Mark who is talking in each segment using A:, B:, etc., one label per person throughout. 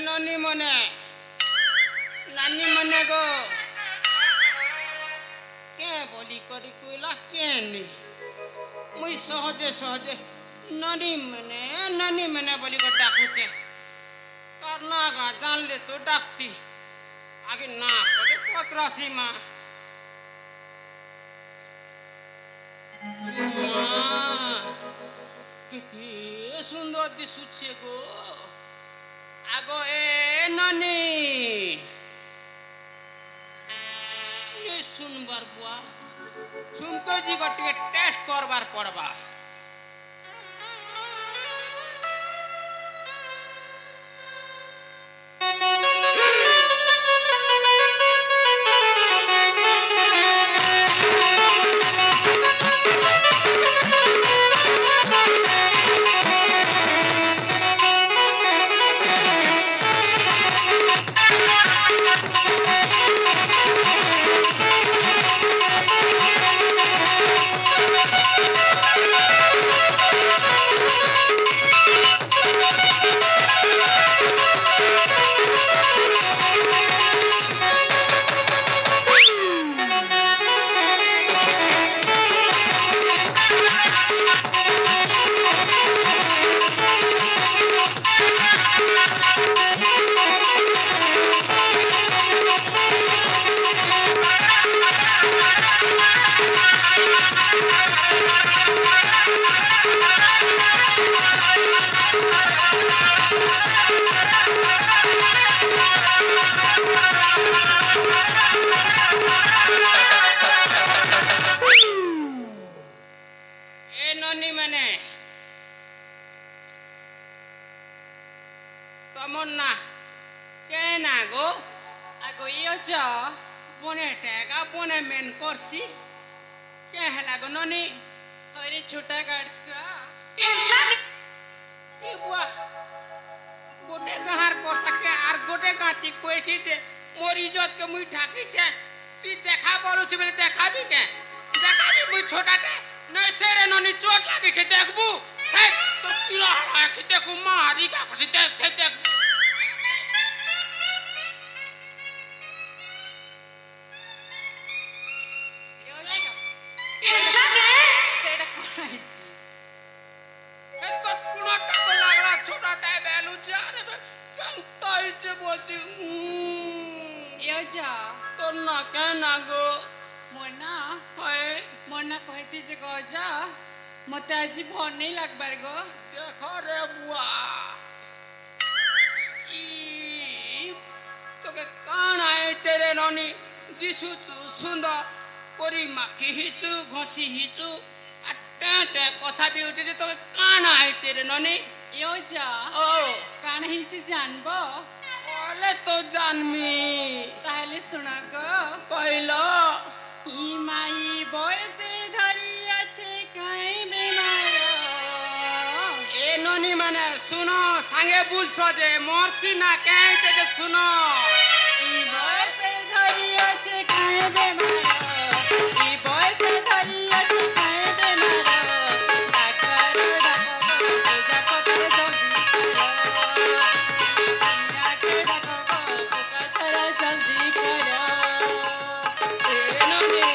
A: ननी मने नानी मने गो के बोली करी कोइला के नी मुई सहजे सहजे नानी मने बोली को डाकुचे करना गा जान ले तो डाकती आगे ना कदे पत्रा सीमा किती सुंदर दिसुचे गो आगो ए नानी ये सुनबार बुआ सुमको जी को टेस्ट करबार पड़बा तमन्ना केना गो आगो यो जा बोने टेगा बोने मेन करसी के हला गो ननी अरे छोटा गाड़सुआ ए बुआ गोटे गहार কথা के आर गोटे गाती कोइछि जे मोर इज्जत के मुई ठाकी छे ती देखा बोलुछि बले देखाबी के देखाबी मुई छोटाटे नै सेरे ननी चोट लागी छे देखबू हे तो किला आखि देखू मारी का कसी देख मते आज भन नहीं लगबार गो देखो रे बुआ ई तो के कान आए चेरे ननी दिसु सुंदर कोरी माखी हिचु घसी हिचु अटे कथा भी उठे जे तो के कान आए चेरे ननी यो जा ओ कान हिचु जानबो ओले तो जानमी ताहले सुना गो कहिलो ई माई बयसे धरी ननी माने सुनो सांगे बुलसो जे मोरसी ना कहे जे सुनो ई बॉय से धरी अछि काहे बेमारो ई बॉय से धरी अछि काहे बेमारो डाकर पूजा पकर जल्दी करो दुनिया के डाको पूजा छरा जल्दी करो ए ननी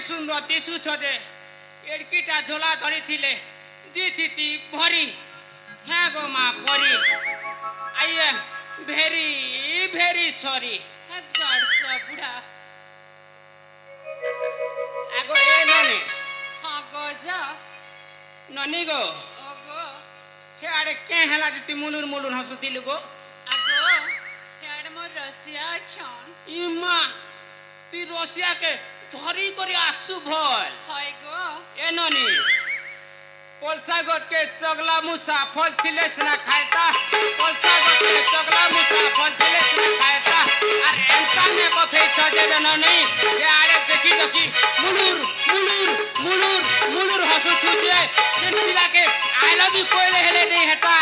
A: सुंदर दिशु छे एडकीटा झोला धरी थिले दी थी भरी है गो माँ परी I am very very sorry बुढ़ा आगो ए ननी हाँ गो जा ननी गो
B: ओगो
A: हे आड़े के हला जति मुलुर मुलुर हसुतिलु गो
B: आगो हेड मोर रसिया छन
A: इमा ती रसिया के धरी करी आसु भल
B: हाय गो
A: ए ननी पलसा गट के चगला मुसा फल थिले सना खायता पलसा गट के चगला मुसा फल थिले सना खायता और एंता ने को फे छजे ननी हे आड़े देखी देखी मुलुर मुलुर मुलुर मुलुर हसु छुजे जिन पिला के आई लव यू कोइले हेले नहीं हेता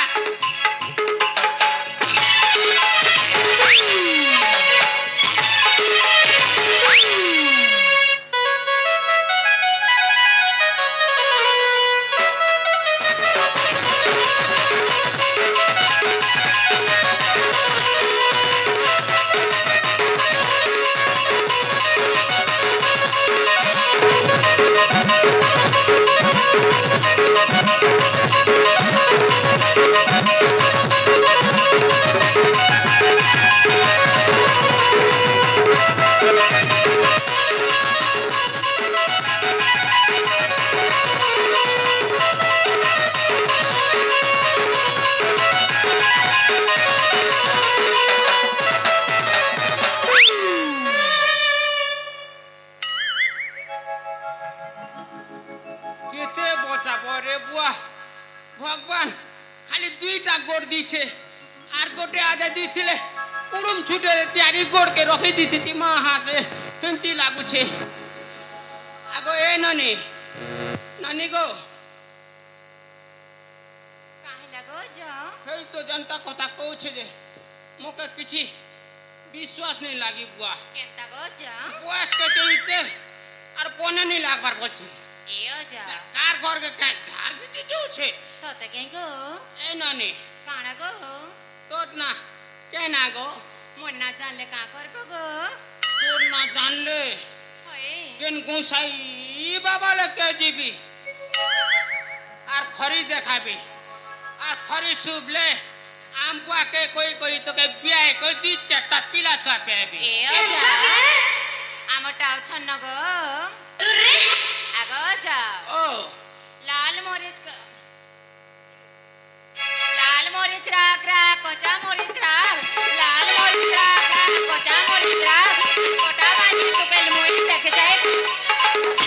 A: भगवान खाली दुईटा गोड़ दीछे आर गोटे आधे दीथिले उड़ुम छुटे तैयारी गोड़ के रखी दी थी माँ हासे हिंती लागू छे आगो ए ननी ननी गो
B: काहे लागो जा
A: हे तो जनता कथा कहू छे जे मोके किछि विश्वास नहीं लागी बुआ
B: केनता गो जा
A: बयस के तेइचे आर पने नहीं लागबार बचे
B: एओ जा
A: कार घर के का झाड़ दिछि जो छे
B: सते के गो
A: ए ननी
B: काना गो
A: तोर ना के ना गो
B: मोर ना जानले का करबो गो
A: तोर ना जान ले
B: होए
A: केन गोसाई बाबा ले के जीबी आर खरी देखाबी आर खरी सुबले आम बुआ के कोई कोई तो के बियाह कोई दी चट्टा पिला चापेबी
B: एओ जा आमटाव छन्न गो आगो जा
A: ओ
B: लाल मरीच राख राख कच्चा मरीच राख लाल मरीच राख राख कच्चा मरीच राख कोटा बानी टुकेल मोई देख जाए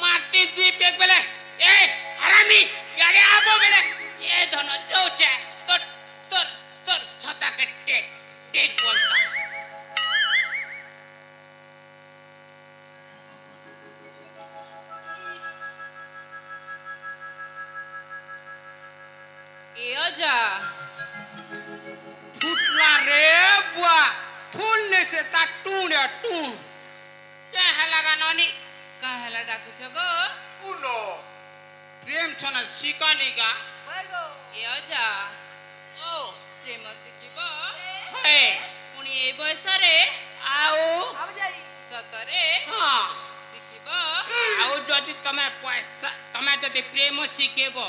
A: मारती जी पेक बेले ए हरामी गाड़ी आबो न जाऊचे तो तर तर छता के टेक बोलता
B: ए अजा
A: फुटला रे बुआ फूलने से ता टूंडे टूं क्या है लगा ननी
B: काहेला डाकुछ गो
C: उनो
A: प्रेम छना सिकानी का
B: ए अजा
A: ओ
B: प्रेम शिखिब
A: हे
B: पुणी ए बयस रे
A: आओ
B: सतरे
A: हां
B: शिखिब
A: आओ जदि तमे पैसा तमे जदि प्रेम शिखेबो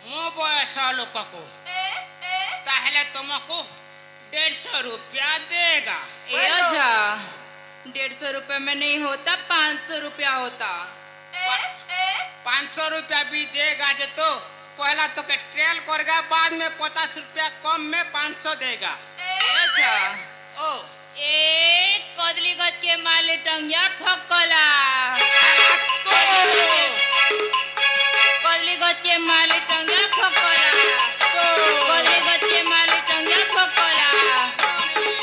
A: मो बयस लोक को ताहले तुमको 150 रुपया देगा
B: ए अजा 150 रुपए में नहीं होता 500 रुपया होता
A: 500 रुपया भी देगा जो तो पहला तो के ट्रेल करेगा बाद में 50 रुपया कम में 500 देगा
B: ए अजा
A: ओ
B: ए कदली गज के माले टंगिया ठोकला कदली गज के माले टंगिया ठोकला कदली गज के माले टंगिया ठोकला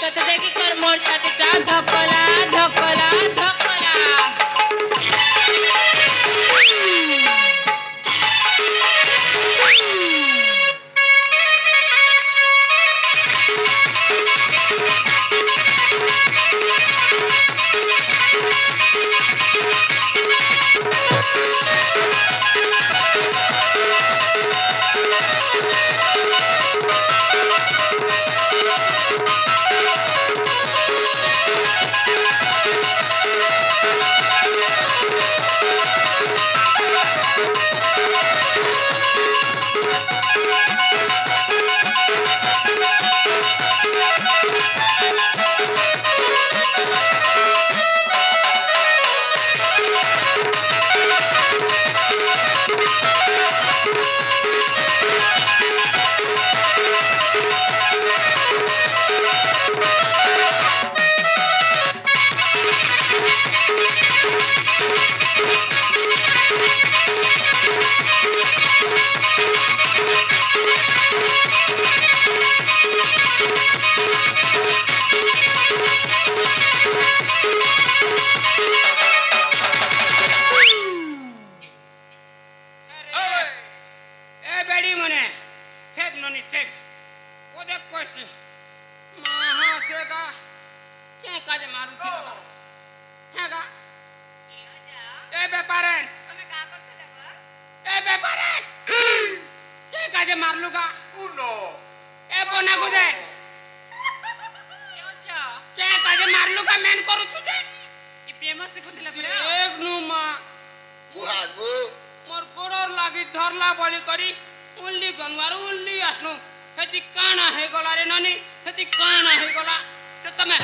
B: तत देखी कर मोर छाती टा धकला धकला धकला
A: मारलूगा
C: उनो
A: ए बोना को दे क्या काजे मारलूगा मैन करू छुते
B: ई प्रेम से कुदिला परे
A: एक नु मा
C: बुहागो
A: मोर गोड़र लागी धरला बोली करी उल्ली गनवार उल्ली आसनु हेती काना हे गला रे ननी हेती काना हे गला तो तमे